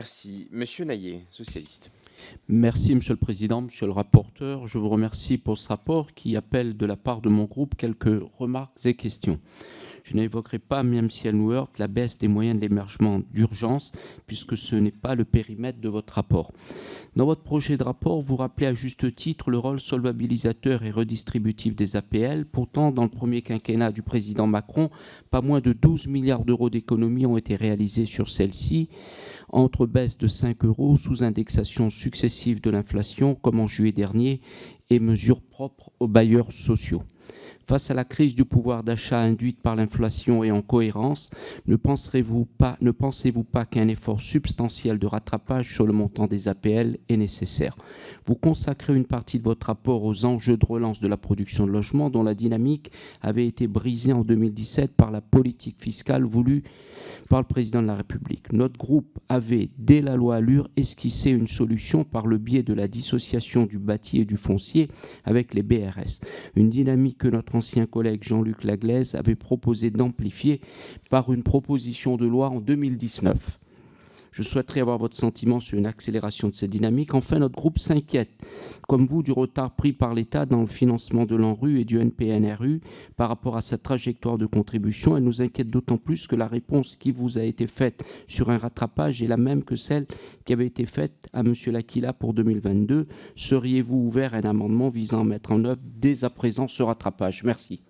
Merci. Monsieur Naillet, socialiste. Merci, Monsieur le Président, Monsieur le rapporteur. Je vous remercie pour ce rapport qui appelle de la part de mon groupe quelques remarques et questions. Je n'évoquerai pas, même si elle nous heurte, la baisse des moyens de l'émergement d'urgence, puisque ce n'est pas le périmètre de votre rapport. Dans votre projet de rapport, vous rappelez à juste titre le rôle solvabilisateur et redistributif des APL. Pourtant, dans le premier quinquennat du président Macron, pas moins de 12 milliards d'euros d'économies ont été réalisés sur celles-ci, entre baisse de 5 euros, sous-indexation successive de l'inflation, comme en juillet dernier, et mesures propres aux bailleurs sociaux. Face à la crise du pouvoir d'achat induite par l'inflation et en cohérence, ne pensez-vous pas qu'un effort substantiel de rattrapage sur le montant des APL est nécessaire? Vous consacrez une partie de votre rapport aux enjeux de relance de la production de logements dont la dynamique avait été brisée en 2017 par la politique fiscale voulue par le président de la République. Notre groupe avait, dès la loi Allure, esquissé une solution par le biais de la dissociation du bâti et du foncier avec les BRS. Une dynamique que notre ancien collègue Jean-Luc Laglaise avait proposé d'amplifier par une proposition de loi en 2019. Je souhaiterais avoir votre sentiment sur une accélération de cette dynamique. Enfin, notre groupe s'inquiète, comme vous, du retard pris par l'État dans le financement de l'ANRU et du NPNRU par rapport à sa trajectoire de contribution. Elle nous inquiète d'autant plus que la réponse qui vous a été faite sur un rattrapage est la même que celle qui avait été faite à M. L'Aquila pour 2022. Seriez-vous ouvert à un amendement visant à mettre en œuvre dès à présent ce rattrapage? Merci.